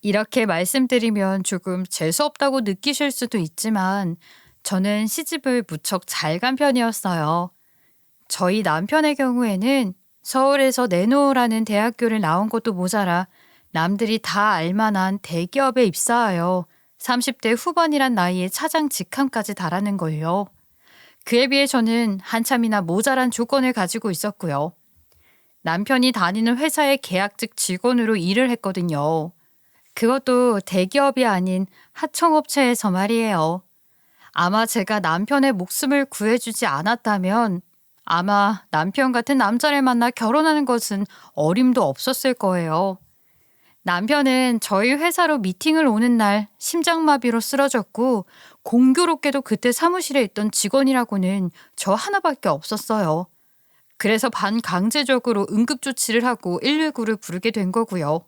이렇게 말씀드리면 조금 재수없다고 느끼실 수도 있지만 저는 시집을 무척 잘 간 편이었어요. 저희 남편의 경우에는 서울에서 내놓으라는 대학교를 나온 것도 모자라 남들이 다 알만한 대기업에 입사하여 30대 후반이란 나이에 차장 직함까지 달하는 걸요. 그에 비해 저는 한참이나 모자란 조건을 가지고 있었고요. 남편이 다니는 회사의 계약직 직원으로 일을 했거든요. 그것도 대기업이 아닌 하청업체에서 말이에요. 아마 제가 남편의 목숨을 구해주지 않았다면 아마 남편 같은 남자를 만나 결혼하는 것은 어림도 없었을 거예요. 남편은 저희 회사로 미팅을 오는 날 심장마비로 쓰러졌고 공교롭게도 그때 사무실에 있던 직원이라고는 저 하나밖에 없었어요. 그래서 반강제적으로 응급조치를 하고 119를 부르게 된 거고요.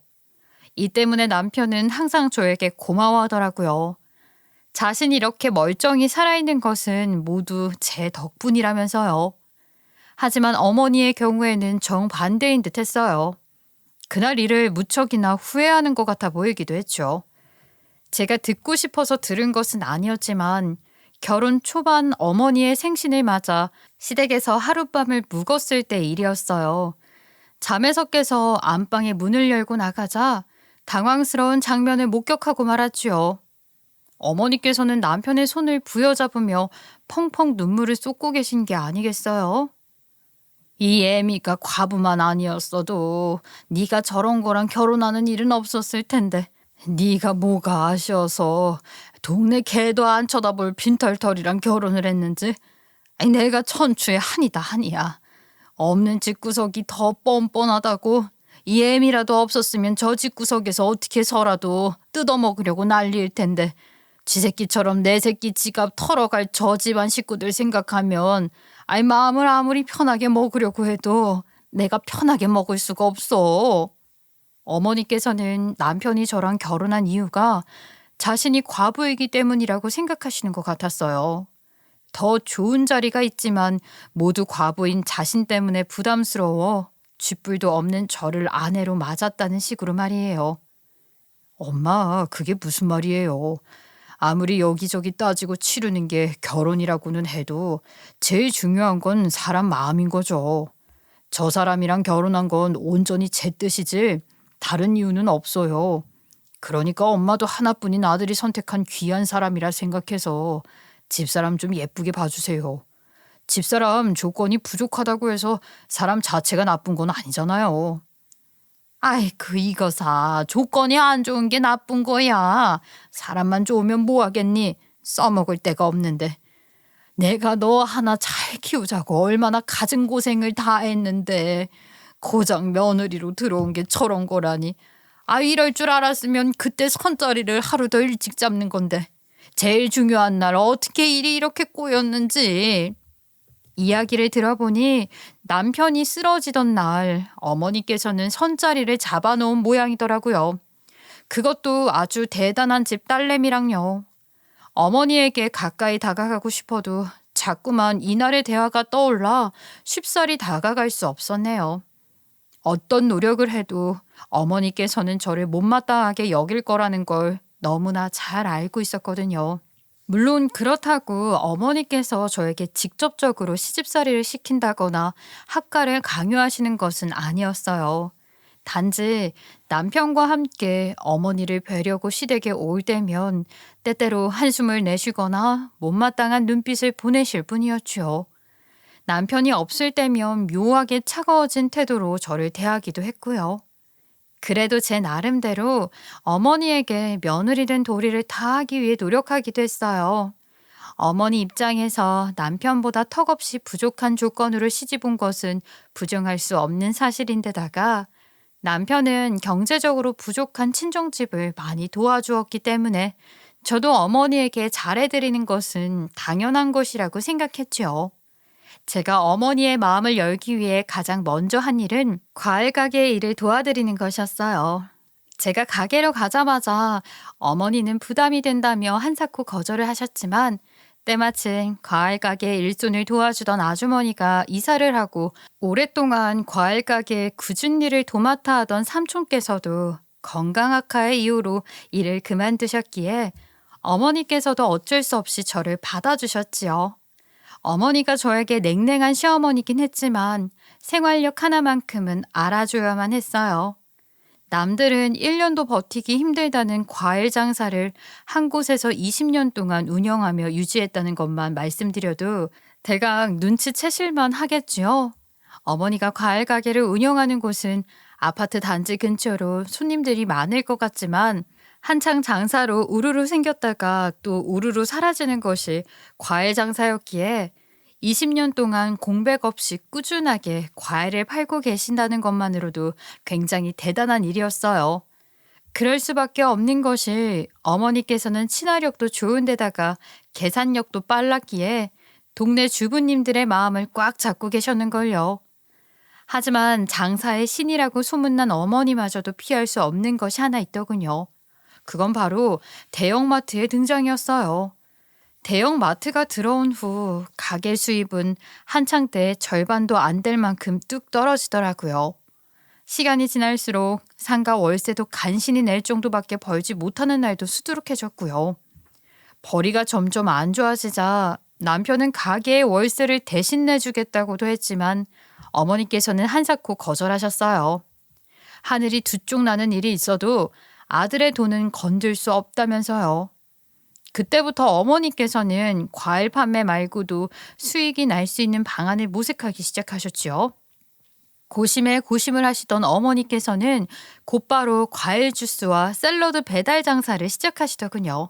이 때문에 남편은 항상 저에게 고마워하더라고요. 자신이 이렇게 멀쩡히 살아있는 것은 모두 제 덕분이라면서요. 하지만 어머니의 경우에는 정반대인 듯 했어요. 그날 일을 무척이나 후회하는 것 같아 보이기도 했죠. 제가 듣고 싶어서 들은 것은 아니었지만 결혼 초반 어머니의 생신을 맞아 시댁에서 하룻밤을 묵었을 때 일이었어요. 잠에서 깨서 안방에 문을 열고 나가자 당황스러운 장면을 목격하고 말았지요. 어머니께서는 남편의 손을 부여잡으며 펑펑 눈물을 쏟고 계신 게 아니겠어요? 이 애미가 과부만 아니었어도 네가 저런 거랑 결혼하는 일은 없었을 텐데 네가 뭐가 아쉬워서 동네 개도 안 쳐다볼 빈털털이랑 결혼을 했는지. 아니, 내가 천추의 한이다 한이야. 없는 집구석이 더 뻔뻔하다고. 이 애미라도 없었으면 저 집구석에서 어떻게 서라도 뜯어먹으려고 난리일 텐데 지 새끼처럼 내 새끼 지갑 털어갈 저 집안 식구들 생각하면 아이 마음을 아무리 편하게 먹으려고 해도 내가 편하게 먹을 수가 없어. 어머니께서는 남편이 저랑 결혼한 이유가 자신이 과부이기 때문이라고 생각하시는 것 같았어요. 더 좋은 자리가 있지만 모두 과부인 자신 때문에 부담스러워 쥐뿔도 없는 저를 아내로 맞았다는 식으로 말이에요. 엄마, 그게 무슨 말이에요? 아무리 여기저기 따지고 치르는 게 결혼이라고는 해도 제일 중요한 건 사람 마음인 거죠. 저 사람이랑 결혼한 건 온전히 제 뜻이지 다른 이유는 없어요. 그러니까 엄마도 하나뿐인 아들이 선택한 귀한 사람이라 생각해서 집사람 좀 예쁘게 봐주세요. 집사람 조건이 부족하다고 해서 사람 자체가 나쁜 건 아니잖아요. 아이고 이거사 조건이 안 좋은 게 나쁜 거야. 사람만 좋으면 뭐 하겠니? 써먹을 데가 없는데. 내가 너 하나 잘 키우자고 얼마나 갖은 고생을 다 했는데 고작 며느리로 들어온 게 저런 거라니. 아, 이럴 줄 알았으면 그때 선자리를 하루 더 일찍 잡는 건데 제일 중요한 날 어떻게 일이 이렇게 꼬였는지. 이야기를 들어보니 남편이 쓰러지던 날 어머니께서는 선자리를 잡아놓은 모양이더라고요. 그것도 아주 대단한 집 딸내미랑요. 어머니에게 가까이 다가가고 싶어도 자꾸만 이날의 대화가 떠올라 쉽사리 다가갈 수 없었네요. 어떤 노력을 해도 어머니께서는 저를 못마땅하게 여길 거라는 걸 너무나 잘 알고 있었거든요. 물론 그렇다고 어머니께서 저에게 직접적으로 시집살이를 시킨다거나 학가를 강요하시는 것은 아니었어요. 단지 남편과 함께 어머니를 뵈려고 시댁에 올 때면 때때로 한숨을 내쉬거나 못마땅한 눈빛을 보내실 뿐이었지요. 남편이 없을 때면 묘하게 차가워진 태도로 저를 대하기도 했고요. 그래도 제 나름대로 어머니에게 며느리 된 도리를 다하기 위해 노력하기도 했어요. 어머니 입장에서 남편보다 턱없이 부족한 조건으로 시집 온 것은 부정할 수 없는 사실인데다가 남편은 경제적으로 부족한 친정집을 많이 도와주었기 때문에 저도 어머니에게 잘해드리는 것은 당연한 것이라고 생각했죠. 제가 어머니의 마음을 열기 위해 가장 먼저 한 일은 과일 가게의 일을 도와드리는 것이었어요. 제가 가게로 가자마자 어머니는 부담이 된다며 한사코 거절을 하셨지만 때마침 과일 가게 일손을 도와주던 아주머니가 이사를 하고 오랫동안 과일 가게의 굳은 일을 도맡아 하던 삼촌께서도 건강 악화의 이유로 일을 그만두셨기에 어머니께서도 어쩔 수 없이 저를 받아주셨지요. 어머니가 저에게 냉랭한 시어머니긴 했지만 생활력 하나만큼은 알아줘야만 했어요. 남들은 1년도 버티기 힘들다는 과일 장사를 한 곳에서 20년 동안 운영하며 유지했다는 것만 말씀드려도 대강 눈치채실만 하겠지요. 어머니가 과일 가게를 운영하는 곳은 아파트 단지 근처로 손님들이 많을 것 같지만 한창 장사로 우르르 생겼다가 또 우르르 사라지는 것이 과일 장사였기에 20년 동안 공백 없이 꾸준하게 과일을 팔고 계신다는 것만으로도 굉장히 대단한 일이었어요. 그럴 수밖에 없는 것이 어머니께서는 친화력도 좋은 데다가 계산력도 빨랐기에 동네 주부님들의 마음을 꽉 잡고 계셨는걸요. 하지만 장사의 신이라고 소문난 어머니마저도 피할 수 없는 것이 하나 있더군요. 그건 바로 대형마트의 등장이었어요. 대형마트가 들어온 후 가게 수입은 한창 때 절반도 안 될 만큼 뚝 떨어지더라고요. 시간이 지날수록 상가 월세도 간신히 낼 정도밖에 벌지 못하는 날도 수두룩해졌고요. 벌이가 점점 안 좋아지자 남편은 가게의 월세를 대신 내주겠다고도 했지만 어머니께서는 한사코 거절하셨어요. 하늘이 두 쪽 나는 일이 있어도 아들의 돈은 건들 수 없다면서요. 그때부터 어머니께서는 과일 판매 말고도 수익이 날 수 있는 방안을 모색하기 시작하셨지요. 고심에 고심을 하시던 어머니께서는 곧바로 과일 주스와 샐러드 배달 장사를 시작하시더군요.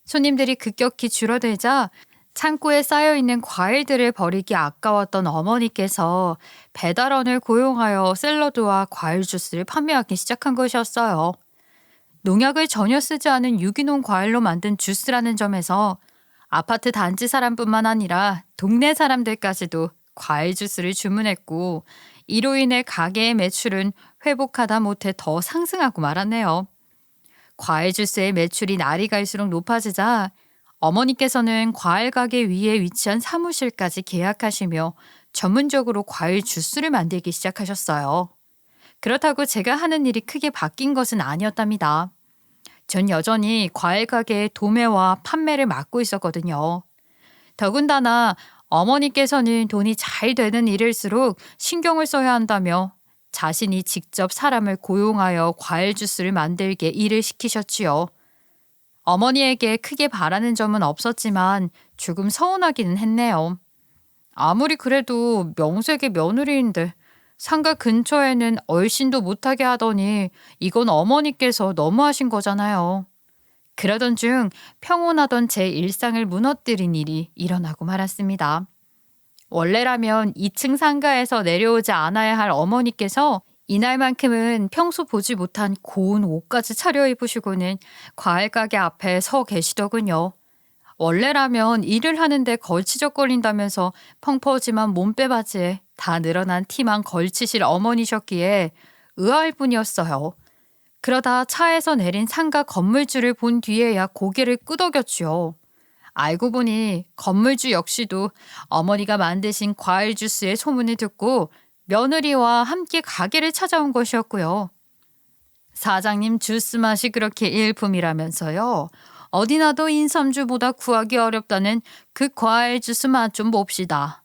손님들이 급격히 줄어들자 창고에 쌓여있는 과일들을 버리기 아까웠던 어머니께서 배달원을 고용하여 샐러드와 과일 주스를 판매하기 시작한 것이었어요. 농약을 전혀 쓰지 않은 유기농 과일로 만든 주스라는 점에서 아파트 단지 사람뿐만 아니라 동네 사람들까지도 과일 주스를 주문했고 이로 인해 가게의 매출은 회복하다 못해 더 상승하고 말았네요. 과일 주스의 매출이 날이 갈수록 높아지자 어머니께서는 과일 가게 위에 위치한 사무실까지 계약하시며 전문적으로 과일 주스를 만들기 시작하셨어요. 그렇다고 제가 하는 일이 크게 바뀐 것은 아니었답니다. 전 여전히 과일 가게의 도매와 판매를 맡고 있었거든요. 더군다나 어머니께서는 돈이 잘 되는 일일수록 신경을 써야 한다며 자신이 직접 사람을 고용하여 과일 주스를 만들게 일을 시키셨지요. 어머니에게 크게 바라는 점은 없었지만 조금 서운하기는 했네요. 아무리 그래도 명색의 며느리인데 상가 근처에는 얼씬도 못하게 하더니 이건 어머니께서 너무하신 거잖아요. 그러던 중 평온하던 제 일상을 무너뜨린 일이 일어나고 말았습니다. 원래라면 2층 상가에서 내려오지 않아야 할 어머니께서 이날만큼은 평소 보지 못한 고운 옷까지 차려입으시고는 과일 가게 앞에 서 계시더군요. 원래라면 일을 하는데 걸치적거린다면서 펑퍼짐한 몸빼바지에 다 늘어난 티만 걸치실 어머니셨기에 의아할 뿐이었어요. 그러다 차에서 내린 상가 건물주를 본 뒤에야 고개를 끄덕였지요. 알고 보니 건물주 역시도 어머니가 만드신 과일 주스의 소문을 듣고 며느리와 함께 가게를 찾아온 것이었고요. 사장님 주스 맛이 그렇게 일품이라면서요. 어디나도 인삼주보다 구하기 어렵다는 그 과일 주스 맛 좀 봅시다.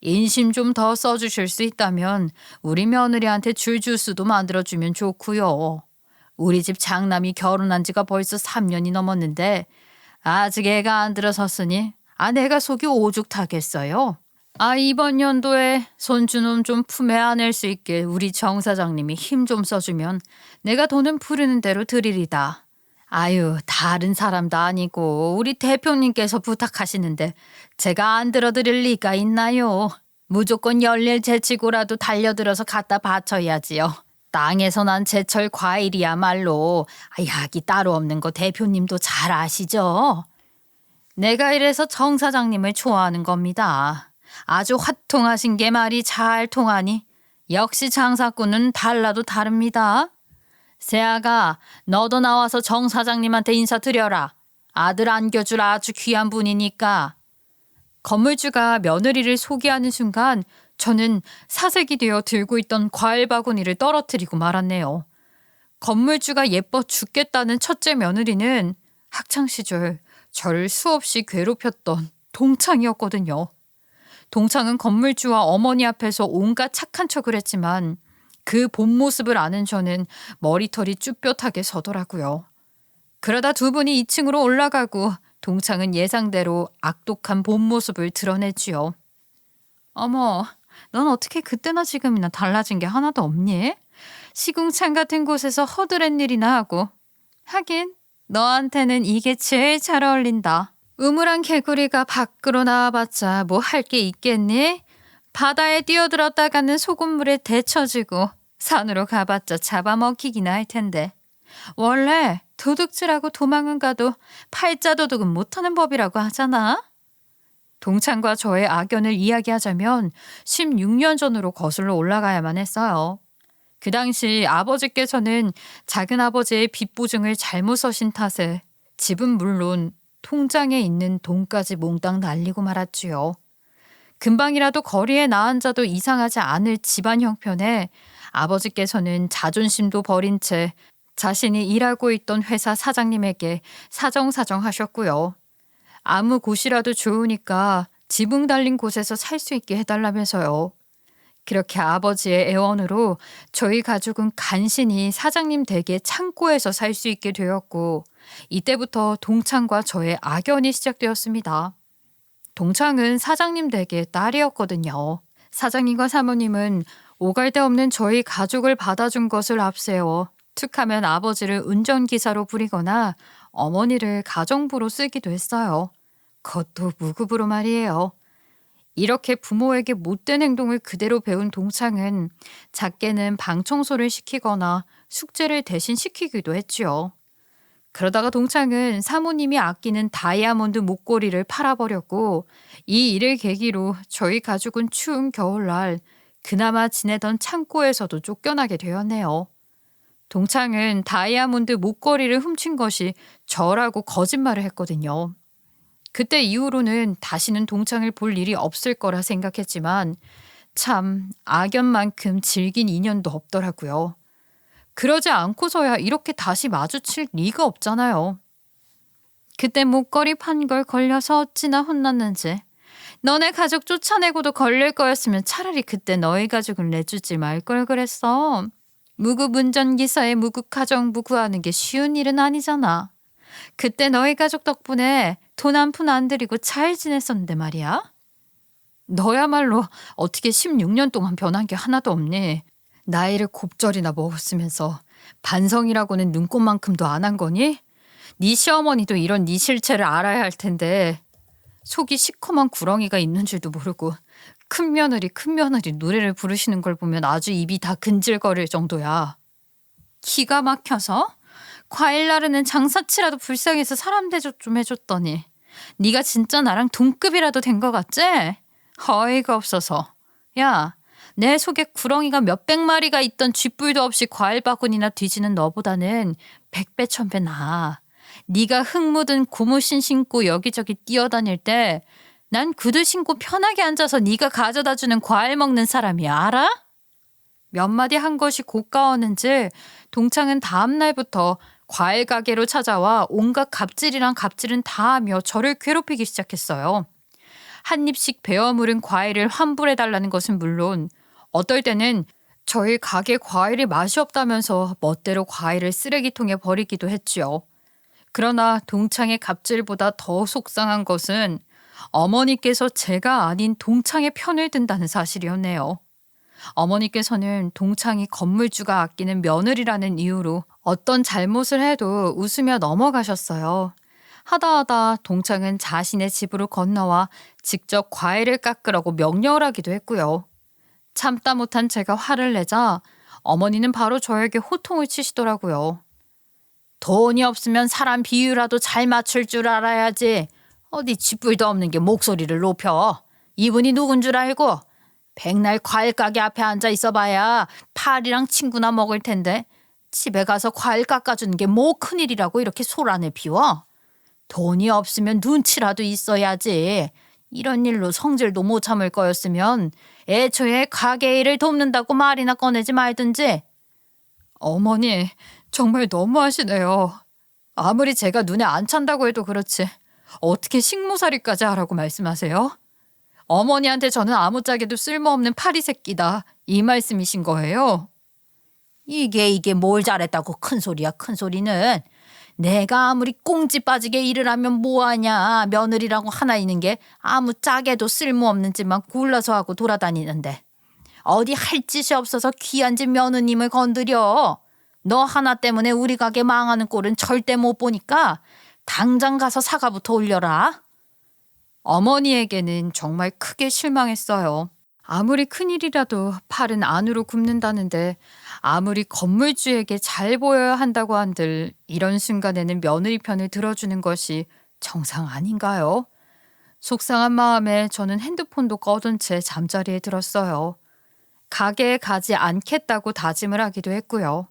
인심 좀 더 써주실 수 있다면 우리 며느리한테 줄 주스도 만들어주면 좋고요. 우리 집 장남이 결혼한 지가 벌써 3년이 넘었는데 아직 애가 안 들어섰으니 내가 속이 오죽 타겠어요. 이번 연도에 손주놈 좀 품에 안을 수 있게 우리 정 사장님이 힘 좀 써주면 내가 돈은 부르는 대로 드리리다. 아유, 다른 사람도 아니고 우리 대표님께서 부탁하시는데 제가 안 들어드릴 리가 있나요? 무조건 열일 제치고라도 달려들어서 갖다 바쳐야지요. 땅에서 난 제철 과일이야말로 약이 따로 없는 거 대표님도 잘 아시죠? 내가 이래서 정 사장님을 좋아하는 겁니다. 아주 화통하신 게 말이 잘 통하니 역시 장사꾼은 달라도 다릅니다. 새아가 너도 나와서 정 사장님한테 인사드려라. 아들 안겨줄 아주 귀한 분이니까. 건물주가 며느리를 소개하는 순간 저는 사색이 되어 들고 있던 과일 바구니를 떨어뜨리고 말았네요. 건물주가 예뻐 죽겠다는 첫째 며느리는 학창시절 저를 수없이 괴롭혔던 동창이었거든요. 동창은 건물주와 어머니 앞에서 온갖 착한 척을 했지만 그 본 모습을 아는 저는 머리털이 쭈뼛하게 서더라고요. 그러다 두 분이 2층으로 올라가고 동창은 예상대로 악독한 본 모습을 드러냈지요. 어머, 넌 어떻게 그때나 지금이나 달라진 게 하나도 없니? 시궁창 같은 곳에서 허드렛 일이나 하고. 하긴 너한테는 이게 제일 잘 어울린다. 우물안 개구리가 밖으로 나와봤자 뭐 할 게 있겠니? 바다에 뛰어들었다가는 소금물에 데쳐지고 산으로 가봤자 잡아먹히기나 할 텐데. 원래 도둑질하고 도망은 가도 팔자도둑은 못하는 법이라고 하잖아. 동창과 저의 악연을 이야기하자면 16년 전으로 거슬러 올라가야만 했어요. 그 당시 아버지께서는 작은아버지의 빚 보증을 잘못 서신 탓에 집은 물론 통장에 있는 돈까지 몽땅 날리고 말았지요. 금방이라도 거리에 나앉아도 이상하지 않을 집안 형편에 아버지께서는 자존심도 버린 채 자신이 일하고 있던 회사 사장님에게 사정사정 하셨고요. 아무 곳이라도 좋으니까 지붕 달린 곳에서 살 수 있게 해달라면서요. 그렇게 아버지의 애원으로 저희 가족은 간신히 사장님 댁의 창고에서 살 수 있게 되었고, 이때부터 동창과 저의 악연이 시작되었습니다. 동창은 사장님 댁의 딸이었거든요. 사장님과 사모님은 오갈 데 없는 저희 가족을 받아준 것을 앞세워 툭하면 아버지를 운전기사로 부리거나 어머니를 가정부로 쓰기도 했어요. 그것도 무급으로 말이에요. 이렇게 부모에게 못된 행동을 그대로 배운 동창은 작게는 방 청소를 시키거나 숙제를 대신 시키기도 했지요. 그러다가 동창은 사모님이 아끼는 다이아몬드 목걸이를 팔아버렸고, 이 일을 계기로 저희 가족은 추운 겨울날 그나마 지내던 창고에서도 쫓겨나게 되었네요. 동창은 다이아몬드 목걸이를 훔친 것이 저라고 거짓말을 했거든요. 그때 이후로는 다시는 동창을 볼 일이 없을 거라 생각했지만 참 악연만큼 질긴 인연도 없더라고요. 그러지 않고서야 이렇게 다시 마주칠 리가 없잖아요. 그때 목걸이 판 걸 걸려서 어찌나 혼났는지. 너네 가족 쫓아내고도 걸릴 거였으면 차라리 그때 너희 가족을 내주지 말 걸 그랬어. 무급 운전기사에 무급 가정부 구하는 게 쉬운 일은 아니잖아. 그때 너희 가족 덕분에 돈 한 푼 안 들이고 잘 지냈었는데 말이야. 너야말로 어떻게 16년 동안 변한 게 하나도 없니? 나이를 곱절이나 먹었으면서 반성이라고는 눈꼽만큼도 안 한 거니? 네 시어머니도 이런 네 실체를 알아야 할 텐데 속이 시커먼 구렁이가 있는 줄도 모르고 큰 며느리 노래를 부르시는 걸 보면 아주 입이 다 근질거릴 정도야. 기가 막혀서? 과일 나르는 장사치라도 불쌍해서 사람 대접 좀 해줬더니 네가 진짜 나랑 동급이라도 된 거 같지? 어이가 없어서. 야, 내 속에 구렁이가 몇백 마리가 있던 쥐뿔도 없이 과일 바구니나 뒤지는 너보다는 100배 1000배 나아. 네가 흙 묻은 고무신 신고 여기저기 뛰어다닐 때 난 구두 신고 편하게 앉아서 네가 가져다주는 과일 먹는 사람이야, 알아? 몇 마디 한 것이 고가웠는지 동창은 다음 날부터 과일 가게로 찾아와 온갖 갑질이랑 갑질은 다 하며 저를 괴롭히기 시작했어요. 한 입씩 베어 물은 과일을 환불해달라는 것은 물론 어떨 때는 저희 가게 과일이 맛이 없다면서 멋대로 과일을 쓰레기통에 버리기도 했지요. 그러나 동창의 갑질보다 더 속상한 것은 어머니께서 제가 아닌 동창의 편을 든다는 사실이었네요. 어머니께서는 동창이 건물주가 아끼는 며느리라는 이유로 어떤 잘못을 해도 웃으며 넘어가셨어요. 하다하다 동창은 자신의 집으로 건너와 직접 과일을 깎으라고 명령을 하기도 했고요. 참다 못한 제가 화를 내자 어머니는 바로 저에게 호통을 치시더라고요. 돈이 없으면 사람 비유라도 잘 맞출 줄 알아야지. 어디 쥐뿔도 없는 게 목소리를 높여. 이분이 누군 줄 알고? 백날 과일 가게 앞에 앉아 있어봐야 파리랑 친구나 먹을 텐데 집에 가서 과일 깎아주는 게 뭐 큰일이라고 이렇게 소란을 피워? 돈이 없으면 눈치라도 있어야지. 이런 일로 성질도 못 참을 거였으면 애초에 가게 일을 돕는다고 말이나 꺼내지 말든지. 어머니, 정말 너무하시네요. 아무리 제가 눈에 안 찬다고 해도 그렇지. 어떻게 식모살이까지 하라고 말씀하세요? 어머니한테 저는 아무짝에도 쓸모없는 파리 새끼다. 이 말씀이신 거예요? 이게 뭘 잘했다고 큰 소리야, 큰 소리는. 내가 아무리 꽁지 빠지게 일을 하면 뭐하냐. 며느리라고 하나 있는 게 아무 짝에도 쓸모없는 짓만 골라서 하고 돌아다니는데. 어디 할 짓이 없어서 귀한 집 며느님을 건드려. 너 하나 때문에 우리 가게 망하는 꼴은 절대 못 보니까 당장 가서 사과부터 올려라. 어머니에게는 정말 크게 실망했어요. 아무리 큰일이라도 팔은 안으로 굽는다는데 아무리 건물주에게 잘 보여야 한다고 한들 이런 순간에는 며느리 편을 들어주는 것이 정상 아닌가요? 속상한 마음에 저는 핸드폰도 꺼둔 채 잠자리에 들었어요. 가게에 가지 않겠다고 다짐을 하기도 했고요.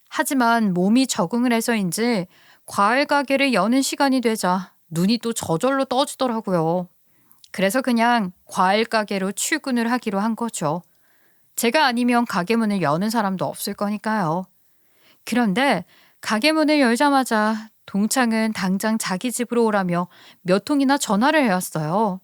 하지만 몸이 적응을 해서인지 과일 가게를 여는 시간이 되자 눈이 또 저절로 떠지더라고요. 그래서 그냥 과일 가게로 출근을 하기로 한 거죠. 제가 아니면 가게 문을 여는 사람도 없을 거니까요. 그런데 가게 문을 열자마자 동창은 당장 자기 집으로 오라며 몇 통이나 전화를 해왔어요.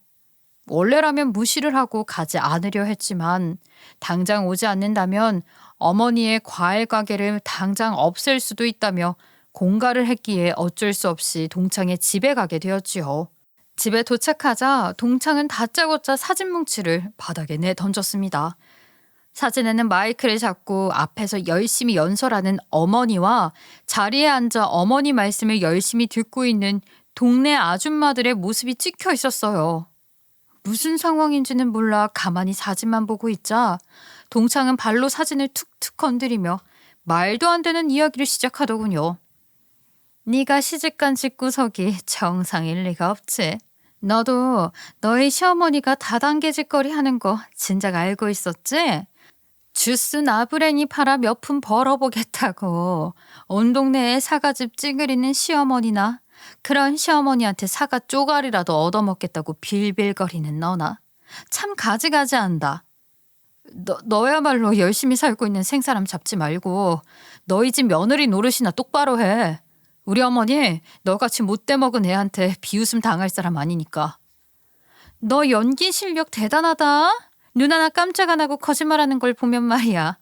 원래라면 무시를 하고 가지 않으려 했지만 당장 오지 않는다면 어머니의 과일 가게를 당장 없앨 수도 있다며 공갈을 했기에 어쩔 수 없이 동창의 집에 가게 되었지요. 집에 도착하자 동창은 다짜고짜 사진 뭉치를 바닥에 내던졌습니다. 사진에는 마이크를 잡고 앞에서 열심히 연설하는 어머니와 자리에 앉아 어머니 말씀을 열심히 듣고 있는 동네 아줌마들의 모습이 찍혀 있었어요. 무슨 상황인지는 몰라 가만히 사진만 보고 있자 동창은 발로 사진을 툭툭 건드리며 말도 안 되는 이야기를 시작하더군요. 네가 시집간 집구석이 정상일 리가 없지. 너도 너희 시어머니가 다단계 짓거리 하는 거 진작 알고 있었지? 주스 나부랭이 팔아 몇 푼 벌어보겠다고 온 동네에 사과즙 찌그리는 시어머니나 그런 시어머니한테 사과 쪼가리라도 얻어먹겠다고 빌빌거리는 너나 참 가지가지한다. 너야말로 열심히 살고 있는 생사람 잡지 말고 너희 집 며느리 노릇이나 똑바로 해. 우리 어머니 너같이 못돼 먹은 애한테 비웃음 당할 사람 아니니까. 너 연기 실력 대단하다. 눈 하나 깜짝 안 하고 거짓말하는 걸 보면 말이야.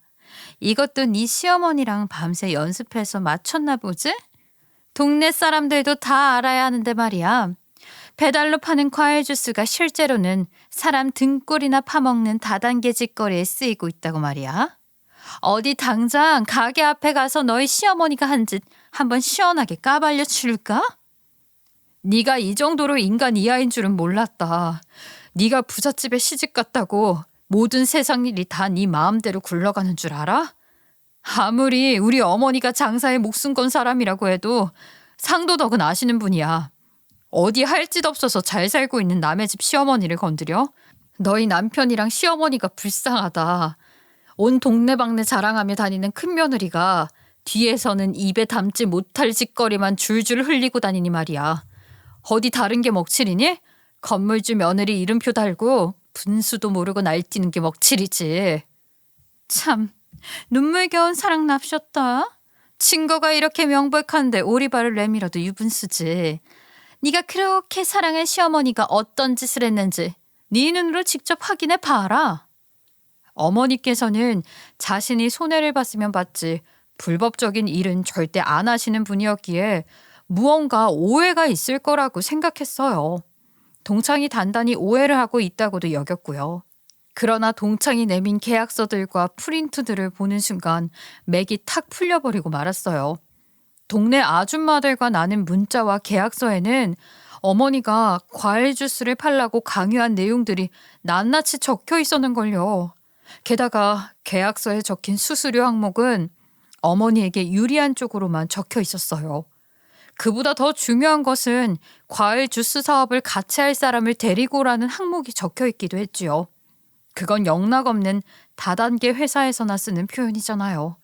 이것도 네 시어머니랑 밤새 연습해서 맞췄나 보지? 동네 사람들도 다 알아야 하는데 말이야. 배달로 파는 과일 주스가 실제로는 사람 등골이나 파먹는 다단계 짓거리에 쓰이고 있다고 말이야. 어디 당장 가게 앞에 가서 너희 시어머니가 한 짓 한번 시원하게 까발려 줄까? 네가 이 정도로 인간 이하인 줄은 몰랐다. 네가 부잣집에 시집 갔다고 모든 세상 일이 다 네 마음대로 굴러가는 줄 알아? 아무리 우리 어머니가 장사에 목숨 건 사람이라고 해도 상도덕은 아시는 분이야. 어디 할 짓 없어서 잘 살고 있는 남의 집 시어머니를 건드려? 너희 남편이랑 시어머니가 불쌍하다. 온 동네방네 자랑하며 다니는 큰며느리가 뒤에서는 입에 담지 못할 짓거리만 줄줄 흘리고 다니니 말이야. 어디 다른 게 먹칠이니? 건물주 며느리 이름표 달고 분수도 모르고 날뛰는 게 먹칠이지. 참 눈물겨운 사랑 납셨다. 친거가 이렇게 명백한데 오리발을 내밀어도 유분수지. 네가 그렇게 사랑한 시어머니가 어떤 짓을 했는지 네 눈으로 직접 확인해 봐라. 어머니께서는 자신이 손해를 봤으면 봤지 불법적인 일은 절대 안 하시는 분이었기에 무언가 오해가 있을 거라고 생각했어요. 동창이 단단히 오해를 하고 있다고도 여겼고요. 그러나 동창이 내민 계약서들과 프린트들을 보는 순간 맥이 탁 풀려버리고 말았어요. 동네 아줌마들과 나눈 문자와 계약서에는 어머니가 과일 주스를 팔라고 강요한 내용들이 낱낱이 적혀 있었는걸요. 게다가 계약서에 적힌 수수료 항목은 어머니에게 유리한 쪽으로만 적혀 있었어요. 그보다 더 중요한 것은 과일 주스 사업을 같이 할 사람을 데리고 오라는 항목이 적혀 있기도 했지요. 그건 영락없는 다단계 회사에서나 쓰는 표현이잖아요.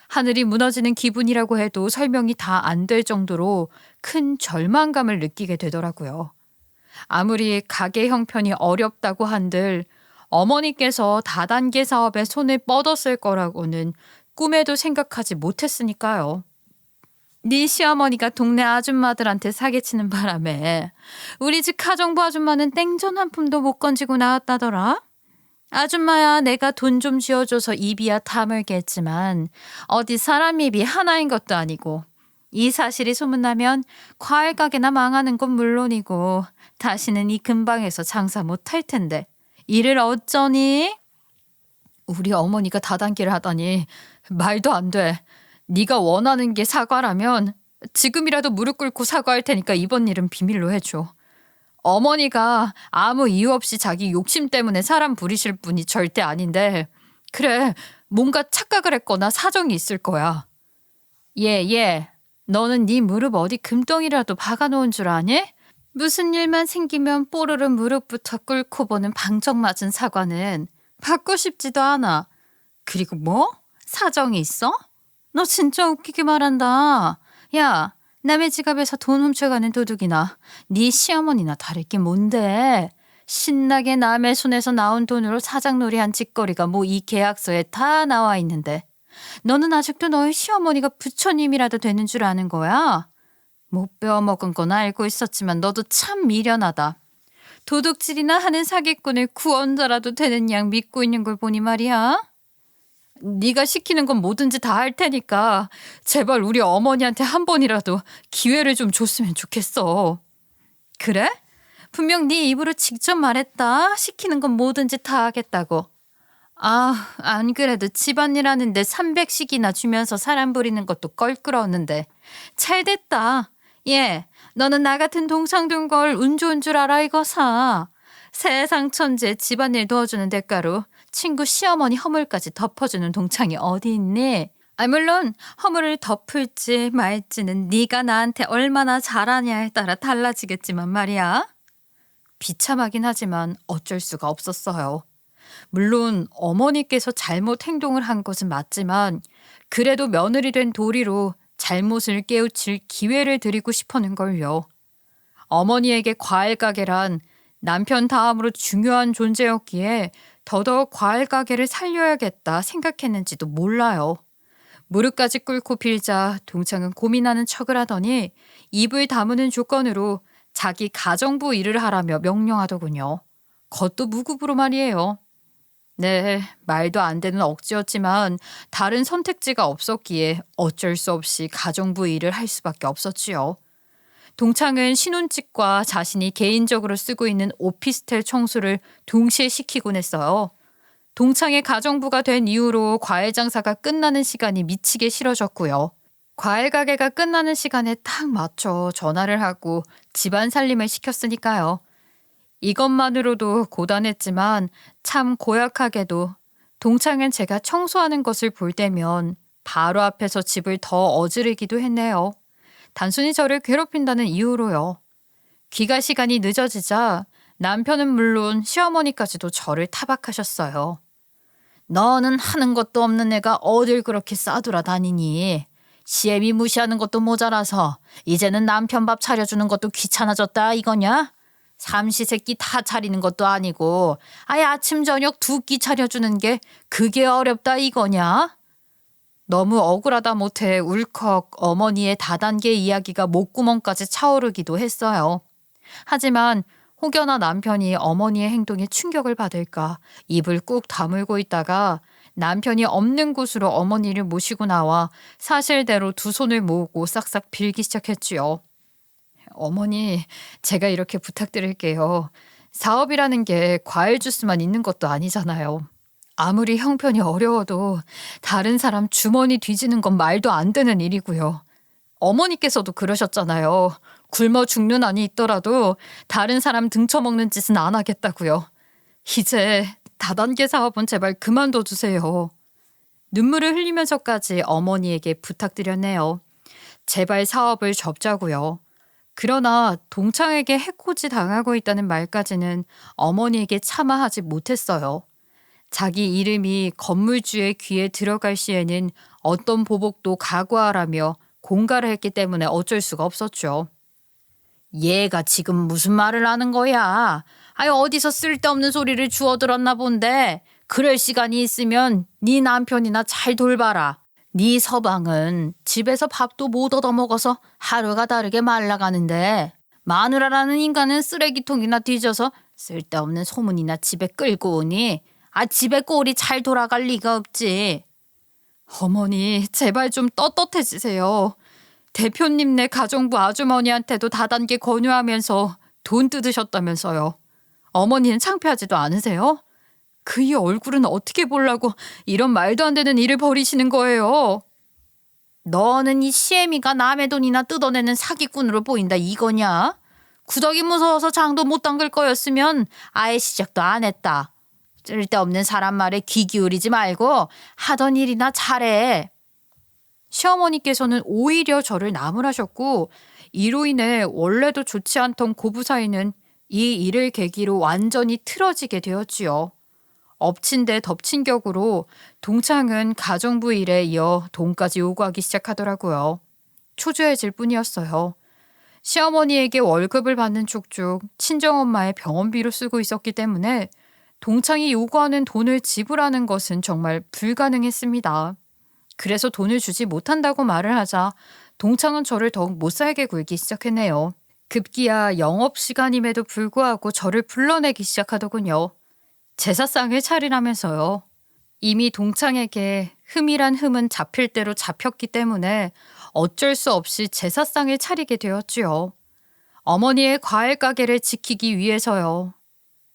하늘이 무너지는 기분이라고 해도 설명이 다 안 될 정도로 큰 절망감을 느끼게 되더라고요. 아무리 가게 형편이 어렵다고 한들 어머니께서 다단계 사업에 손을 뻗었을 거라고는 꿈에도 생각하지 못했으니까요. 네 시어머니가 동네 아줌마들한테 사기치는 바람에 우리 집 가정부 아줌마는 땡전 한 푼도 못 건지고 나왔다더라. 아줌마야, 내가 돈 좀 쥐어줘서 입이야 다물게 했지만 어디 사람 입이 하나인 것도 아니고 이 사실이 소문나면 과일 가게나 망하는 건 물론이고 다시는 이 근방에서 장사 못할 텐데 이를 어쩌니? 우리 어머니가 다단계를 하다니 말도 안 돼. 네가 원하는 게 사과라면 지금이라도 무릎 꿇고 사과할 테니까 이번 일은 비밀로 해줘. 어머니가 아무 이유 없이 자기 욕심 때문에 사람 부리실 분이 절대 아닌데 그래, 뭔가 착각을 했거나 사정이 있을 거야. 예. 너는 네 무릎 어디 금덩이라도 박아놓은 줄 아니? 무슨 일만 생기면 뽀르르 무릎부터 꿇고 보는 방정맞은 사과는 받고 싶지도 않아. 그리고 뭐? 사정이 있어? 너 진짜 웃기게 말한다. 야, 남의 지갑에서 돈 훔쳐가는 도둑이나 네 시어머니나 다를 게 뭔데? 신나게 남의 손에서 나온 돈으로 사장놀이한 짓거리가 뭐 이 계약서에 다 나와 있는데 너는 아직도 너희 시어머니가 부처님이라도 되는 줄 아는 거야? 못 배워먹은 건 알고 있었지만 너도 참 미련하다. 도둑질이나 하는 사기꾼을 구원자라도 되는 양 믿고 있는 걸 보니 말이야. 네가 시키는 건 뭐든지 다 할 테니까 제발 우리 어머니한테 한 번이라도 기회를 좀 줬으면 좋겠어. 그래? 분명 네 입으로 직접 말했다. 시키는 건 뭐든지 다 하겠다고. 아, 안 그래도 집안일 하는데 300씩이나 주면서 사람 부리는 것도 껄끄러웠는데 잘 됐다. 예, 너는 나 같은 동창된 걸 운 좋은 줄 알아 이거사. 세상 천지에 집안일 도와주는 대가로 친구 시어머니 허물까지 덮어주는 동창이 어디 있니? 물론 허물을 덮을지 말지는 네가 나한테 얼마나 잘하냐에 따라 달라지겠지만 말이야. 비참하긴 하지만 어쩔 수가 없었어요. 물론 어머니께서 잘못 행동을 한 것은 맞지만 그래도 며느리 된 도리로 잘못을 깨우칠 기회를 드리고 싶어는 걸요. 어머니에게 과일 가게란 남편 다음으로 중요한 존재였기에 더더욱 과일 가게를 살려야겠다 생각했는지도 몰라요. 무릎까지 꿇고 빌자 동창은 고민하는 척을 하더니 입을 다무는 조건으로 자기 가정부 일을 하라며 명령하더군요. 그것도 무급으로 말이에요. 네, 말도 안 되는 억지였지만 다른 선택지가 없었기에 어쩔 수 없이 가정부 일을 할 수밖에 없었지요. 동창은 신혼집과 자신이 개인적으로 쓰고 있는 오피스텔 청소를 동시에 시키곤 했어요. 동창의 가정부가 된 이후로 과일 장사가 끝나는 시간이 미치게 싫어졌고요. 과일 가게가 끝나는 시간에 딱 맞춰 전화를 하고 집안 살림을 시켰으니까요. 이것만으로도 고단했지만 참 고약하게도 동창은 제가 청소하는 것을 볼 때면 바로 앞에서 집을 더 어지르기도 했네요. 단순히 저를 괴롭힌다는 이유로요. 귀가 시간이 늦어지자 남편은 물론 시어머니까지도 저를 타박하셨어요. 너는 하는 것도 없는 애가 어딜 그렇게 싸돌아 다니니? 시애미 무시하는 것도 모자라서 이제는 남편 밥 차려주는 것도 귀찮아졌다 이거냐? 삼시세끼 다 차리는 것도 아니고 아예 아침 저녁 두 끼 차려주는 게 그게 어렵다 이거냐? 너무 억울하다 못해 울컥 어머니의 다단계 이야기가 목구멍까지 차오르기도 했어요. 하지만 혹여나 남편이 어머니의 행동에 충격을 받을까 입을 꾹 다물고 있다가 남편이 없는 곳으로 어머니를 모시고 나와 사실대로 두 손을 모으고 싹싹 빌기 시작했지요. 어머니, 제가 이렇게 부탁드릴게요. 사업이라는 게 과일 주스만 있는 것도 아니잖아요. 아무리 형편이 어려워도 다른 사람 주머니 뒤지는 건 말도 안 되는 일이고요. 어머니께서도 그러셨잖아요. 굶어 죽는 안이 있더라도 다른 사람 등쳐먹는 짓은 안 하겠다고요. 이제 다단계 사업은 제발 그만둬 주세요. 눈물을 흘리면서까지 어머니에게 부탁드렸네요. 제발 사업을 접자고요. 그러나 동창에게 해코지 당하고 있다는 말까지는 어머니에게 차마 하지 못했어요. 자기 이름이 건물주의 귀에 들어갈 시에는 어떤 보복도 각오하라며 공갈을 했기 때문에 어쩔 수가 없었죠. 얘가 지금 무슨 말을 하는 거야? 아니 어디서 쓸데없는 소리를 주워들었나 본데 그럴 시간이 있으면 네 남편이나 잘 돌봐라. 네 서방은 집에서 밥도 못 얻어먹어서 하루가 다르게 말라가는데 마누라라는 인간은 쓰레기통이나 뒤져서 쓸데없는 소문이나 집에 끌고 오니 집에 꼴이 잘 돌아갈 리가 없지. 어머니, 제발 좀 떳떳해지세요. 대표님네 가정부 아주머니한테도 다단계 권유하면서 돈 뜯으셨다면서요. 어머니는 창피하지도 않으세요? 그의 얼굴은 어떻게 보려고 이런 말도 안 되는 일을 벌이시는 거예요. 너는 이 시애미가 남의 돈이나 뜯어내는 사기꾼으로 보인다 이거냐? 구더기 무서워서 장도 못 담글 거였으면 아예 시작도 안 했다. 쓸데없는 사람 말에 귀 기울이지 말고 하던 일이나 잘해. 시어머니께서는 오히려 저를 나무라셨고 이로 인해 원래도 좋지 않던 고부 사이는 이 일을 계기로 완전히 틀어지게 되었지요. 엎친 데 덮친 격으로 동창은 가정부 일에 이어 돈까지 요구하기 시작하더라고요. 초조해질 뿐이었어요. 시어머니에게 월급을 받는 족족 친정엄마의 병원비로 쓰고 있었기 때문에 동창이 요구하는 돈을 지불하는 것은 정말 불가능했습니다. 그래서 돈을 주지 못한다고 말을 하자 동창은 저를 더욱 못살게 굴기 시작했네요. 급기야 영업시간임에도 불구하고 저를 불러내기 시작하더군요. 제사상을 차리라면서요. 이미 동창에게 흠이란 흠은 잡힐 대로 잡혔기 때문에 어쩔 수 없이 제사상을 차리게 되었지요. 어머니의 과일 가게를 지키기 위해서요.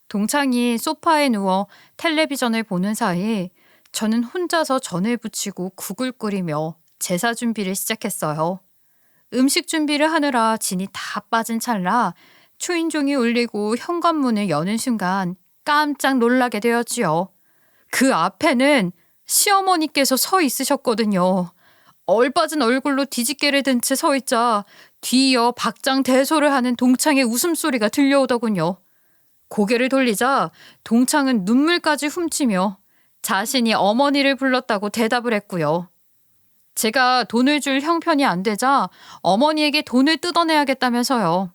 동창이 소파에 누워 텔레비전을 보는 사이 저는 혼자서 전을 부치고 국을 끓이며 제사 준비를 시작했어요. 음식 준비를 하느라 진이 다 빠진 찰나 초인종이 울리고 현관문을 여는 순간 깜짝 놀라게 되었지요. 그 앞에는 시어머니께서 서 있으셨거든요. 얼빠진 얼굴로 뒤집개를 든 채 서 있자 뒤이어 박장대소를 하는 동창의 웃음소리가 들려오더군요. 고개를 돌리자 동창은 눈물까지 훔치며 자신이 어머니를 불렀다고 대답을 했고요. 제가 돈을 줄 형편이 안 되자 어머니에게 돈을 뜯어내야겠다면서요.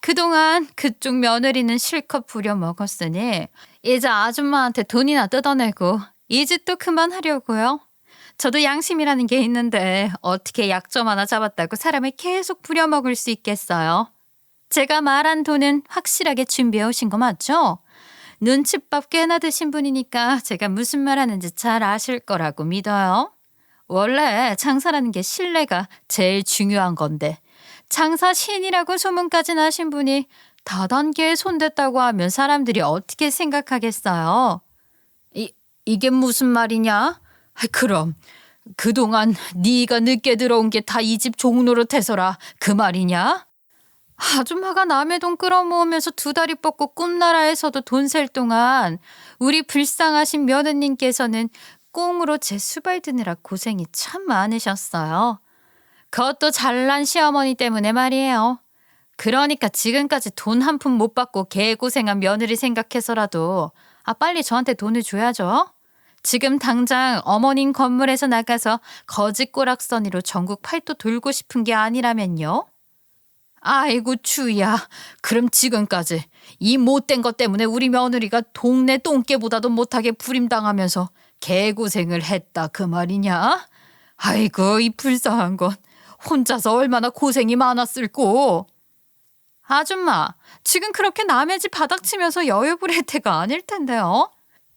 그동안 그쪽 며느리는 실컷 부려먹었으니 이제 아줌마한테 돈이나 뜯어내고 이 짓도 그만하려고요. 저도 양심이라는 게 있는데 어떻게 약점 하나 잡았다고 사람을 계속 부려먹을 수 있겠어요. 제가 말한 돈은 확실하게 준비해 오신 거 맞죠? 눈칫밥 꽤나 드신 분이니까 제가 무슨 말 하는지 잘 아실 거라고 믿어요. 원래 장사라는 게 신뢰가 제일 중요한 건데 장사 신이라고 소문까지 나신 분이 다단계에 손댔다고 하면 사람들이 어떻게 생각하겠어요? 이게 무슨 말이냐? 그럼 그동안 네가 늦게 들어온 게 다 이 집 종노릇해서라 그 말이냐? 아줌마가 남의 돈 끌어모으면서 두 다리 뻗고 꿈나라에서도 돈 셀 동안 우리 불쌍하신 며느님께서는 꽁으로 제 수발 드느라 고생이 참 많으셨어요. 그것도 잘난 시어머니 때문에 말이에요. 그러니까 지금까지 돈 한 푼 못 받고 개고생한 며느리 생각해서라도 빨리 저한테 돈을 줘야죠. 지금 당장 어머님 건물에서 나가서 거지 꼬락서니로 전국 팔도 돌고 싶은 게 아니라면요. 아이고 주야, 그럼 지금까지 이 못된 것 때문에 우리 며느리가 동네 똥개보다도 못하게 부림당하면서 개고생을 했다 그 말이냐? 아이고 이 불쌍한 건 혼자서 얼마나 고생이 많았을꼬. 아줌마, 지금 그렇게 남의 집 바닥치면서 여유 부릴 때가 아닐 텐데요.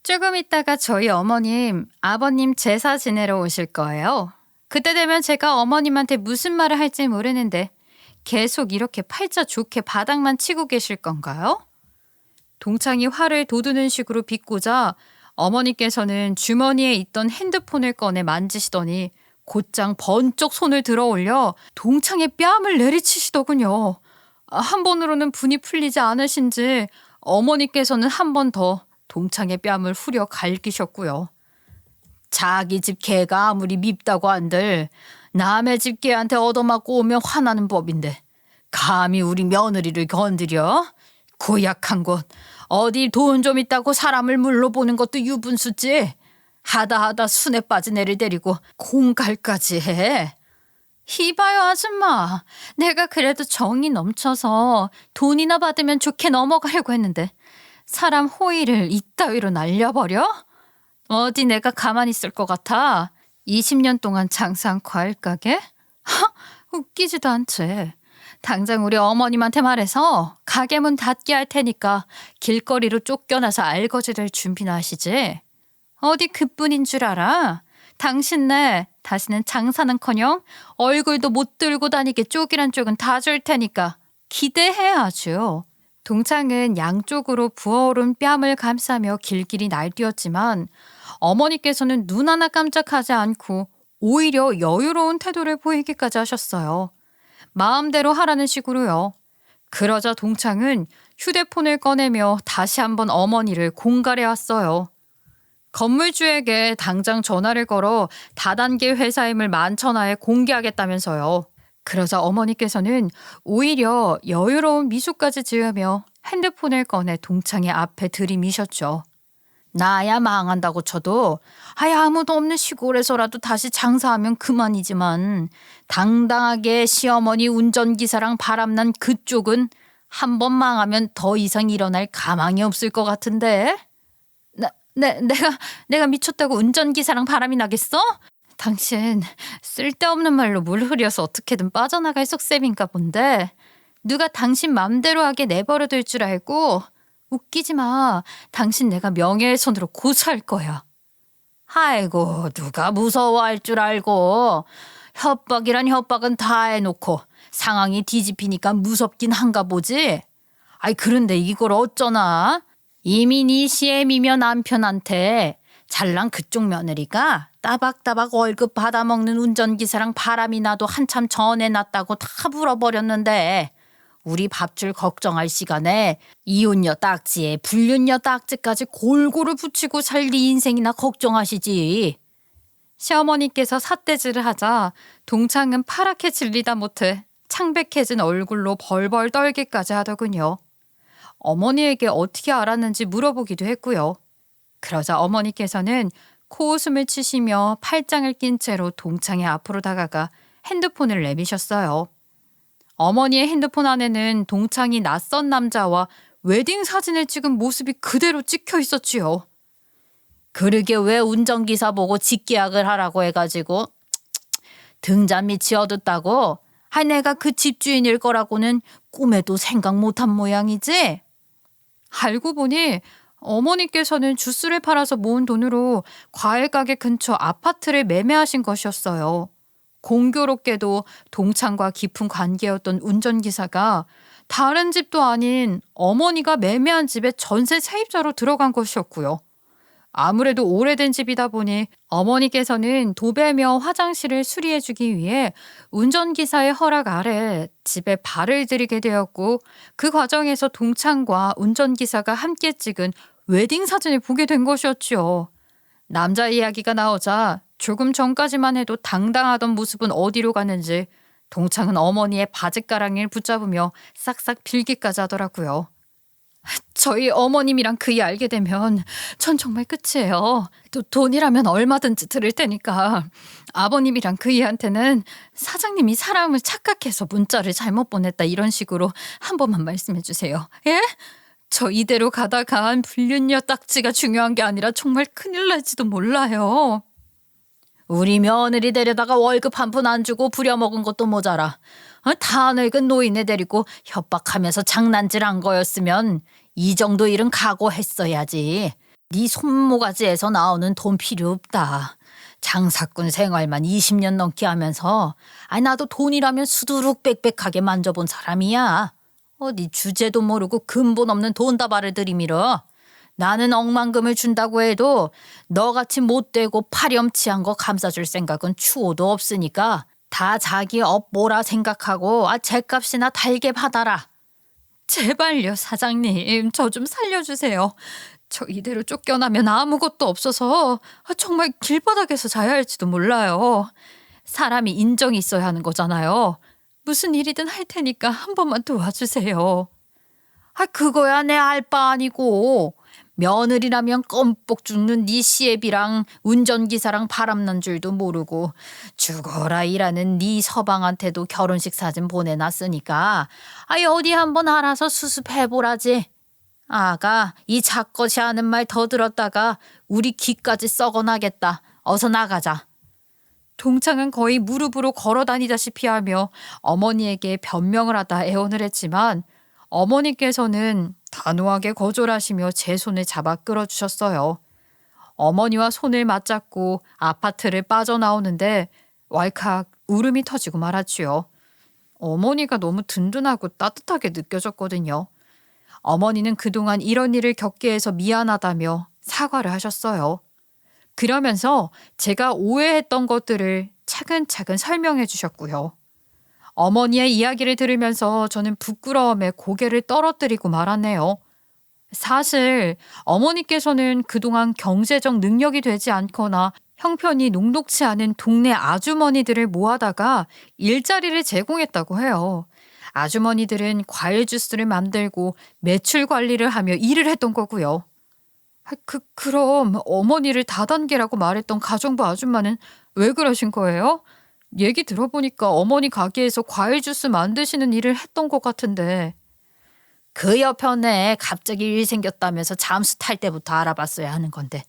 조금 있다가 저희 어머님, 아버님 제사 지내러 오실 거예요. 그때 되면 제가 어머님한테 무슨 말을 할지 모르는데 계속 이렇게 팔자 좋게 바닥만 치고 계실 건가요? 동창이 화를 돋우는 식으로 비꼬자 어머니께서는 주머니에 있던 핸드폰을 꺼내 만지시더니 곧장 번쩍 손을 들어 올려 동창의 뺨을 내리치시더군요. 한 번으로는 분이 풀리지 않으신지 어머니께서는 한 번 더 동창의 뺨을 후려 갈기셨고요. 자기 집 개가 아무리 밉다고 한들 남의 집 개한테 얻어맞고 오면 화나는 법인데 감히 우리 며느리를 건드려? 고약한 것. 어디 돈 좀 있다고 사람을 물러보는 것도 유분수지. 하다 순에 빠진 애를 데리고 공갈까지 해. 이봐요 아줌마. 내가 그래도 정이 넘쳐서 돈이나 받으면 좋게 넘어가려고 했는데 사람 호의를 이따위로 날려버려? 어디 내가 가만히 있을 것 같아? 20년 동안 장사한 과일 가게? 웃기지도 않지. 당장 우리 어머님한테 말해서 가게 문 닫게 할 테니까 길거리로 쫓겨나서 알거지 될 준비나 하시지. 어디 그뿐인 줄 알아? 당신네 다시는 장사는커녕 얼굴도 못 들고 다니게 쪽이란 쪽은 다 줄 테니까 기대해야죠. 동창은 양쪽으로 부어오른 뺨을 감싸며 길길이 날뛰었지만 어머니께서는 눈 하나 깜짝하지 않고 오히려 여유로운 태도를 보이기까지 하셨어요. 마음대로 하라는 식으로요. 그러자 동창은 휴대폰을 꺼내며 다시 한번 어머니를 공갈해 왔어요. 건물주에게 당장 전화를 걸어 다단계 회사임을 만천하에 공개하겠다면서요. 그러자 어머니께서는 오히려 여유로운 미소까지 지으며 핸드폰을 꺼내 동창의 앞에 들이미셨죠. 나야 망한다고 쳐도 아무도 없는 시골에서라도 다시 장사하면 그만이지만 당당하게 시어머니 운전기사랑 바람난 그쪽은 한 번 망하면 더 이상 일어날 가망이 없을 것 같은데. 내가 미쳤다고 운전기사랑 바람이 나겠어? 당신 쓸데없는 말로 물 흐려서 어떻게든 빠져나갈 속셈인가 본데 누가 당신 맘대로 하게 내버려둘 줄 알고. 웃기지 마. 당신 내가 명예훼손으로 고소할 거야. 아이고 누가 무서워할 줄 알고. 협박이란 협박은 다 해놓고 상황이 뒤집히니까 무섭긴 한가 보지. 그런데 이걸 어쩌나. 이미 네 시애미며 남편한테 잘난 그쪽 며느리가 따박따박 월급 받아먹는 운전기사랑 바람이 나도 한참 전에 났다고 다 물어버렸는데 우리 밥줄 걱정할 시간에 이혼녀 딱지에 불륜녀 딱지까지 골고루 붙이고 살 네 인생이나 걱정하시지. 시어머니께서 삿대질을 하자 동창은 파랗게 질리다 못해 창백해진 얼굴로 벌벌 떨기까지 하더군요. 어머니에게 어떻게 알았는지 물어보기도 했고요. 그러자 어머니께서는 코웃음을 치시며 팔짱을 낀 채로 동창의 앞으로 다가가 핸드폰을 내미셨어요. 어머니의 핸드폰 안에는 동창이 낯선 남자와 웨딩 사진을 찍은 모습이 그대로 찍혀 있었지요. 그러게 왜 운전기사 보고 직계약을 하라고 해가지고 등잔 밑이 어둡다고. 내가 그 집주인일 거라고는 꿈에도 생각 못한 모양이지. 알고 보니 어머니께서는 주스를 팔아서 모은 돈으로 과일 가게 근처 아파트를 매매하신 것이었어요. 공교롭게도 동창과 깊은 관계였던 운전기사가 다른 집도 아닌 어머니가 매매한 집에 전세 세입자로 들어간 것이었고요. 아무래도 오래된 집이다 보니 어머니께서는 도배며 화장실을 수리해주기 위해 운전기사의 허락 아래 집에 발을 들이게 되었고 그 과정에서 동창과 운전기사가 함께 찍은 웨딩 사진을 보게 된 것이었지요. 남자 이야기가 나오자 조금 전까지만 해도 당당하던 모습은 어디로 갔는지 동창은 어머니의 바짓가랑이를 붙잡으며 싹싹 빌기까지 하더라고요. 저희 어머님이랑 그이 알게 되면 전 정말 끝이에요. 또 돈이라면 얼마든지 드릴 테니까 아버님이랑 그이한테는 사장님이 사람을 착각해서 문자를 잘못 보냈다 이런 식으로 한 번만 말씀해 주세요. 예? 저 이대로 가다간 불륜녀 딱지가 중요한 게 아니라 정말 큰일 날지도 몰라요. 우리 며느리 데려다가 월급 한 푼 안 주고 부려먹은 것도 모자라. 다 늙은 노인네 데리고 협박하면서 장난질한 거였으면 이 정도 일은 각오했어야지. 네 손모가지에서 나오는 돈 필요 없다. 장사꾼 생활만 20년 넘게 하면서 나도 돈이라면 수두룩 빽빽하게 만져본 사람이야. 어디 주제도 모르고 근본 없는 돈다발을 들이밀어. 나는 억만금을 준다고 해도 너같이 못되고 파렴치한 거 감싸줄 생각은 추호도 없으니까 다 자기 업 뭐라 생각하고 죗값이나 달게 받아라. 제발요 사장님 저 좀 살려주세요. 저 이대로 쫓겨나면 아무것도 없어서 정말 길바닥에서 자야 할지도 몰라요. 사람이 인정이 있어야 하는 거잖아요. 무슨 일이든 할 테니까 한 번만 도와주세요. 그거야 내 알 바 아니고. 며느리라면 껌뻑 죽는 네 시애비랑 운전기사랑 바람난 줄도 모르고 죽어라 일하는 네 서방한테도 결혼식 사진 보내놨으니까 어디 한번 알아서 수습해보라지. 아가 이 작것이 하는 말 더 들었다가 우리 귀까지 썩어나겠다. 어서 나가자. 동창은 거의 무릎으로 걸어 다니다시피 하며 어머니에게 변명을 하다 애원을 했지만 어머니께서는 단호하게 거절하시며 제 손을 잡아 끌어주셨어요. 어머니와 손을 맞잡고 아파트를 빠져나오는데 왈칵 울음이 터지고 말았지요. 어머니가 너무 든든하고 따뜻하게 느껴졌거든요. 어머니는 그동안 이런 일을 겪게 해서 미안하다며 사과를 하셨어요. 그러면서 제가 오해했던 것들을 차근차근 설명해 주셨고요. 어머니의 이야기를 들으면서 저는 부끄러움에 고개를 떨어뜨리고 말았네요. 사실 어머니께서는 그동안 경제적 능력이 되지 않거나 형편이 녹록치 않은 동네 아주머니들을 모아다가 일자리를 제공했다고 해요. 아주머니들은 과일 주스를 만들고 매출 관리를 하며 일을 했던 거고요. 그럼 어머니를 다단계라고 말했던 가정부 아줌마는 왜 그러신 거예요? 얘기 들어보니까 어머니 가게에서 과일 주스 만드시는 일을 했던 것 같은데. 그 옆편에 갑자기 일 생겼다면서 잠수 탈 때부터 알아봤어야 하는 건데.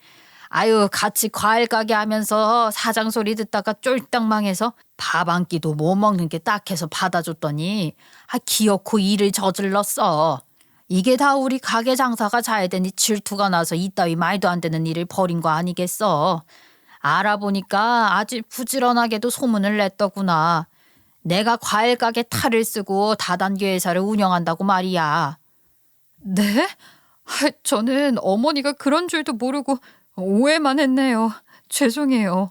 아유, 같이 과일 가게 하면서 사장 소리 듣다가 쫄딱 망해서 밥 한 끼도 못 먹는 게 딱해서 받아줬더니 기어코 일을 저질렀어. 이게 다 우리 가게 장사가 잘 되니 질투가 나서 이따위 말도 안 되는 일을 벌인 거 아니겠어. 알아보니까 아주 부지런하게도 소문을 냈더구나. 내가 과일 가게 탈을 쓰고 다단계 회사를 운영한다고 말이야. 네? 저는 어머니가 그런 줄도 모르고 오해만 했네요. 죄송해요.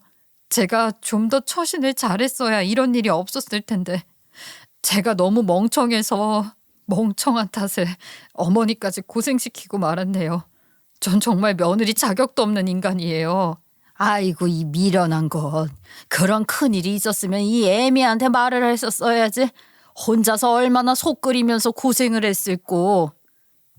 제가 좀 더 처신을 잘했어야 이런 일이 없었을 텐데. 제가 너무 멍청해서 멍청한 탓에 어머니까지 고생시키고 말았네요. 전 정말 며느리 자격도 없는 인간이에요. 아이고, 이 미련한 것. 그런 큰일이 있었으면 이 애미한테 말을 했었어야지. 혼자서 얼마나 속 끓이면서 고생을 했을꼬.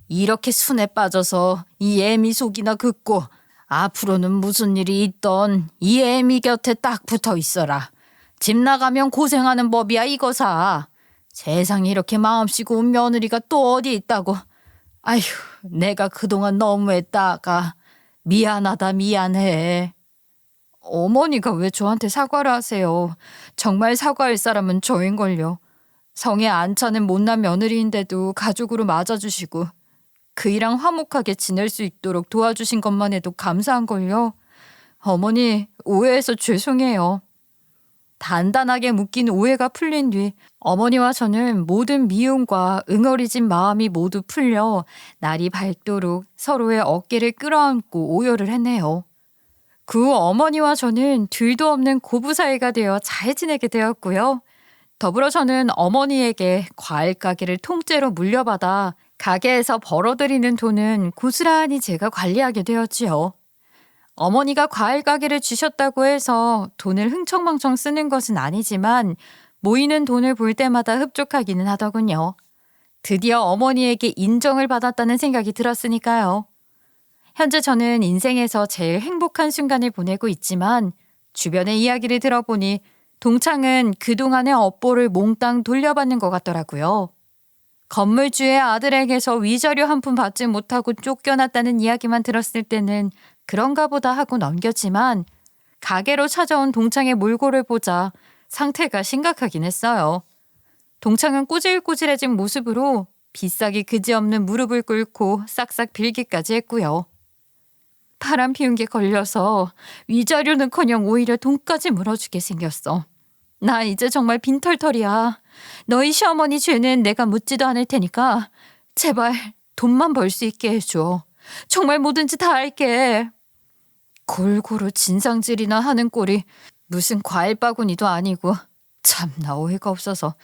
이렇게 순에 빠져서 이 애미 속이나 긋고 앞으로는 무슨 일이 있던 이 애미 곁에 딱 붙어 있어라. 집 나가면 고생하는 법이야 이거사. 세상에 이렇게 마음씨고 온 며느리가 또 어디 있다고. 아휴, 내가 그동안 너무했다가 미안하다 미안해. 어머니가 왜 저한테 사과를 하세요? 정말 사과할 사람은 저인걸요. 성에 안 차는 못난 며느리인데도 가족으로 맞아주시고 그이랑 화목하게 지낼 수 있도록 도와주신 것만 해도 감사한걸요. 어머니, 오해해서 죄송해요. 단단하게 묶인 오해가 풀린 뒤 어머니와 저는 모든 미움과 응어리진 마음이 모두 풀려 날이 밝도록 서로의 어깨를 끌어안고 오열을 했네요. 그 후 어머니와 저는 둘도 없는 고부 사이가 되어 잘 지내게 되었고요. 더불어 저는 어머니에게 과일 가게를 통째로 물려받아 가게에서 벌어들이는 돈은 고스란히 제가 관리하게 되었지요. 어머니가 과일 가게를 주셨다고 해서 돈을 흥청망청 쓰는 것은 아니지만 모이는 돈을 볼 때마다 흡족하기는 하더군요. 드디어 어머니에게 인정을 받았다는 생각이 들었으니까요. 현재 저는 인생에서 제일 행복한 순간을 보내고 있지만 주변의 이야기를 들어보니 동창은 그동안의 업보를 몽땅 돌려받는 것 같더라고요. 건물주의 아들에게서 위자료 한 푼 받지 못하고 쫓겨났다는 이야기만 들었을 때는 그런가 보다 하고 넘겼지만 가게로 찾아온 동창의 몰골을 보자 상태가 심각하긴 했어요. 동창은 꼬질꼬질해진 모습으로 비싸기 그지없는 무릎을 꿇고 싹싹 빌기까지 했고요. 바람 피운 게 걸려서 위자료는커녕 오히려 돈까지 물어주게 생겼어. 나 이제 정말 빈털털이야. 너희 시어머니 죄는 내가 묻지도 않을 테니까 제발 돈만 벌 수 있게 해줘. 정말 뭐든지 다 할게. 골고루 진상질이나 하는 꼴이 무슨 과일 바구니도 아니고 참나 어이가 없어서.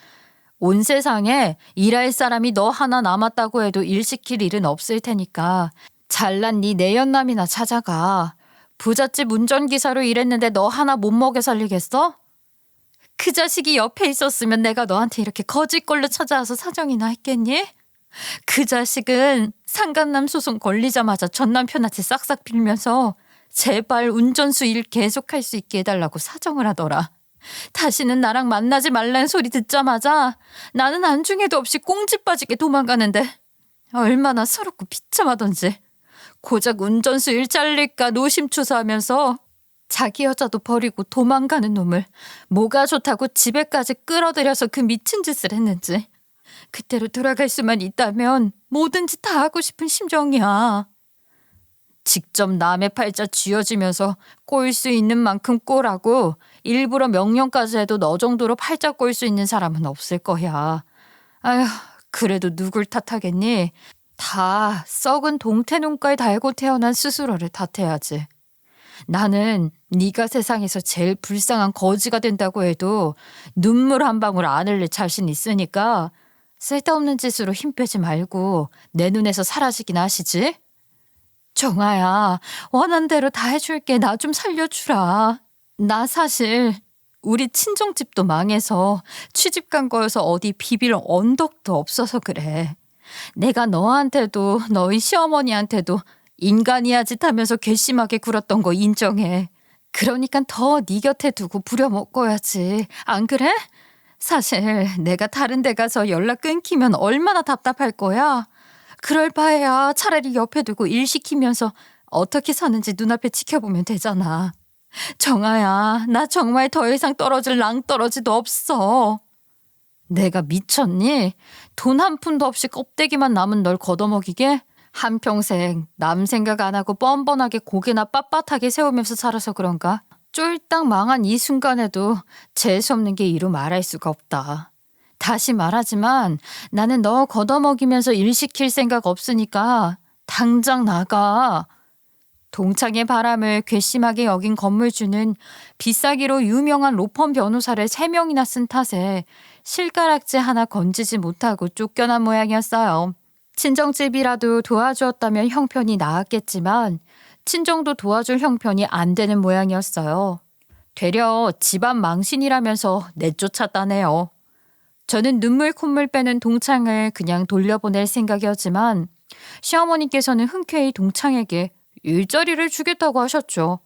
온 세상에 일할 사람이 너 하나 남았다고 해도 일 시킬 일은 없을 테니까 잘난 네 내연남이나 찾아가. 부잣집 운전기사로 일했는데 너 하나 못 먹여 살리겠어? 그 자식이 옆에 있었으면 내가 너한테 이렇게 거짓걸로 찾아와서 사정이나 했겠니? 그 자식은 상간남 소송 걸리자마자 전 남편한테 싹싹 빌면서 제발 운전수 일 계속할 수 있게 해달라고 사정을 하더라. 다시는 나랑 만나지 말라는 소리 듣자마자 나는 안중에도 없이 꽁지 빠지게 도망가는데 얼마나 서럽고 비참하던지. 고작 운전수 일 잘릴까 노심초사하면서 자기 여자도 버리고 도망가는 놈을 뭐가 좋다고 집에까지 끌어들여서 그 미친 짓을 했는지. 그때로 돌아갈 수만 있다면 뭐든지 다 하고 싶은 심정이야. 직접 남의 팔자 쥐어주면서 꼴 수 있는 만큼 꼴하고 일부러 명령까지 해도 너 정도로 팔자 꼴 수 있는 사람은 없을 거야. 아휴, 그래도 누굴 탓하겠니? 다 썩은 동태눈깔 달고 태어난 스스로를 탓해야지. 나는 네가 세상에서 제일 불쌍한 거지가 된다고 해도 눈물 한 방울 안 흘릴 자신 있으니까 쓸데없는 짓으로 힘 빼지 말고 내 눈에서 사라지긴 하시지? 정아야, 원한 대로 다 해줄게. 나 좀 살려주라. 나 사실 우리 친정집도 망해서 취집 간 거여서 어디 비빌 언덕도 없어서 그래. 내가 너한테도 너희 시어머니한테도 인간이야 짓 하면서 괘씸하게 굴었던 거 인정해. 그러니까 더 네 곁에 두고 부려먹어야지. 안 그래? 사실 내가 다른 데 가서 연락 끊기면 얼마나 답답할 거야. 그럴 바에야 차라리 옆에 두고 일 시키면서 어떻게 사는지 눈앞에 지켜보면 되잖아. 정아야, 나 정말 더 이상 떨어질 낭떠러지도 없어. 내가 미쳤니? 돈 한 푼도 없이 껍데기만 남은 널 걷어먹이게? 한평생 남 생각 안 하고 뻔뻔하게 고개나 빳빳하게 세우면서 살아서 그런가? 쫄딱 망한 이 순간에도 재수없는 게 이루 말할 수가 없다. 다시 말하지만 나는 너 걷어먹이면서 일 시킬 생각 없으니까 당장 나가. 동창의 바람을 괘씸하게 여긴 건물주는 비싸기로 유명한 로펌 변호사를 3명이나 쓴 탓에 실가락지 하나 건지지 못하고 쫓겨난 모양이었어요. 친정집이라도 도와주었다면 형편이 나았겠지만 친정도 도와줄 형편이 안 되는 모양이었어요. 되려 집안 망신이라면서 내쫓았다네요. 저는 눈물 콧물 빼는 동창을 그냥 돌려보낼 생각이었지만 시어머니께서는 흔쾌히 동창에게 일자리를 주겠다고 하셨죠.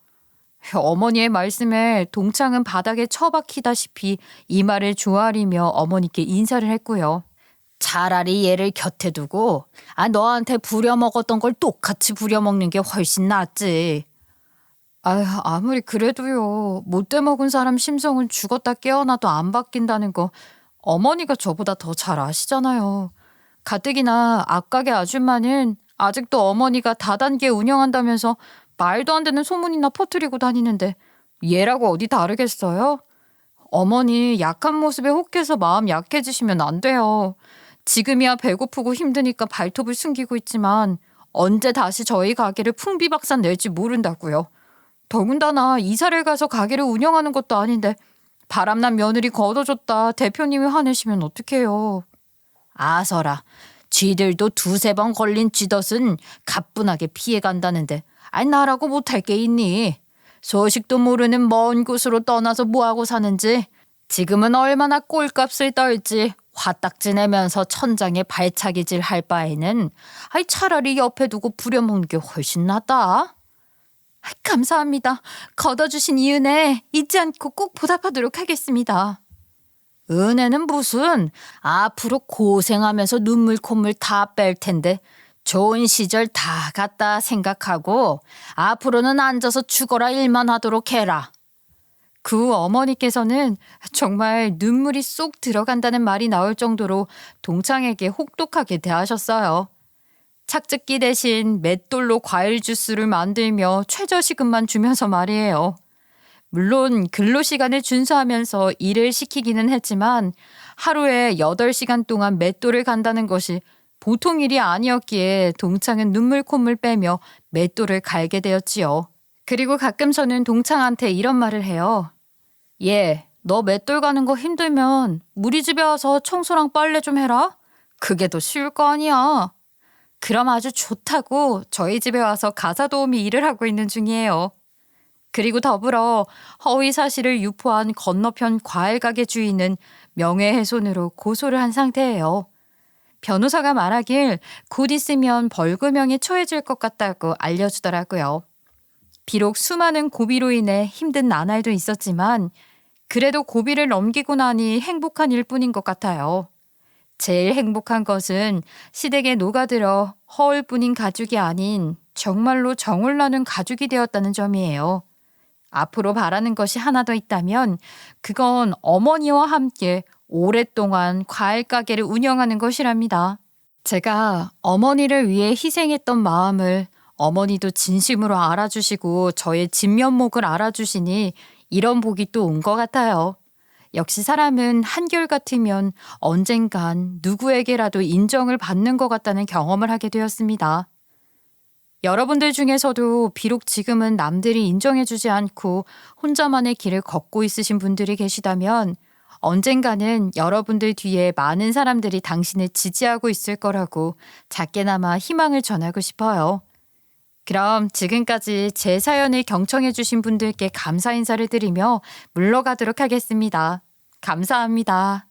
어머니의 말씀에 동창은 바닥에 처박히다시피 이마를 조아리며 어머니께 인사를 했고요. 차라리 얘를 곁에 두고 너한테 부려먹었던 걸 똑같이 부려먹는 게 훨씬 낫지. 아무리 그래도요. 못돼 먹은 사람 심성은 죽었다 깨어나도 안 바뀐다는 거 어머니가 저보다 더 잘 아시잖아요. 가뜩이나 앞가게 아줌마는 아직도 어머니가 다단계 운영한다면서 말도 안 되는 소문이나 퍼뜨리고 다니는데 얘라고 어디 다르겠어요? 어머니 약한 모습에 혹해서 마음 약해지시면 안 돼요. 지금이야 배고프고 힘드니까 발톱을 숨기고 있지만 언제 다시 저희 가게를 풍비박산 낼지 모른다고요. 더군다나 이사를 가서 가게를 운영하는 것도 아닌데 바람난 며느리 걷어줬다 대표님이 화내시면 어떡해요. 아서라. 쥐들도 2-3번 걸린 쥐덫은 가뿐하게 피해간다는데 나라고 못할 게 있니? 소식도 모르는 먼 곳으로 떠나서 뭐하고 사는지 지금은 얼마나 꼴값을 떨지 화딱지 내면서 천장에 발차기질 할 바에는 차라리 옆에 두고 부려먹는 게 훨씬 낫다. 감사합니다. 걷어주신 이 은혜 잊지 않고 꼭 보답하도록 하겠습니다. 은혜는 무슨, 앞으로 고생하면서 눈물 콧물 다 뺄 텐데 좋은 시절 다 갔다 생각하고 앞으로는 앉아서 죽어라 일만 하도록 해라. 그 후 어머니께서는 정말 눈물이 쏙 들어간다는 말이 나올 정도로 동창에게 혹독하게 대하셨어요. 착즙기 대신 맷돌로 과일 주스를 만들며 최저시급만 주면서 말이에요. 물론 근로시간을 준수하면서 일을 시키기는 했지만 하루에 8시간 동안 맷돌을 간다는 것이 보통 일이 아니었기에 동창은 눈물 콧물 빼며 맷돌을 갈게 되었지요. 그리고 가끔 저는 동창한테 이런 말을 해요. 너 맷돌 가는 거 힘들면 우리 집에 와서 청소랑 빨래 좀 해라. 그게 더 쉬울 거 아니야. 그럼 아주 좋다고 저희 집에 와서 가사 도우미 일을 하고 있는 중이에요. 그리고 더불어 허위 사실을 유포한 건너편 과일가게 주인은 명예훼손으로 고소를 한 상태예요. 변호사가 말하길 곧 있으면 벌금형에 처해질 것 같다고 알려주더라고요. 비록 수많은 고비로 인해 힘든 나날도 있었지만 그래도 고비를 넘기고 나니 행복한 일뿐인 것 같아요. 제일 행복한 것은 시댁에 녹아들어 허울뿐인 가족이 아닌 정말로 정을 나눈 가족이 되었다는 점이에요. 앞으로 바라는 것이 하나 더 있다면 그건 어머니와 함께 오랫동안 과일 가게를 운영하는 것이랍니다. 제가 어머니를 위해 희생했던 마음을 어머니도 진심으로 알아주시고 저의 진면목을 알아주시니 이런 복이 또 온 것 같아요. 역시 사람은 한결같으면 언젠간 누구에게라도 인정을 받는 것 같다는 경험을 하게 되었습니다. 여러분들 중에서도 비록 지금은 남들이 인정해주지 않고 혼자만의 길을 걷고 있으신 분들이 계시다면 언젠가는 여러분들 뒤에 많은 사람들이 당신을 지지하고 있을 거라고 작게나마 희망을 전하고 싶어요. 그럼 지금까지 제 사연을 경청해주신 분들께 감사 인사를 드리며 물러가도록 하겠습니다. 감사합니다.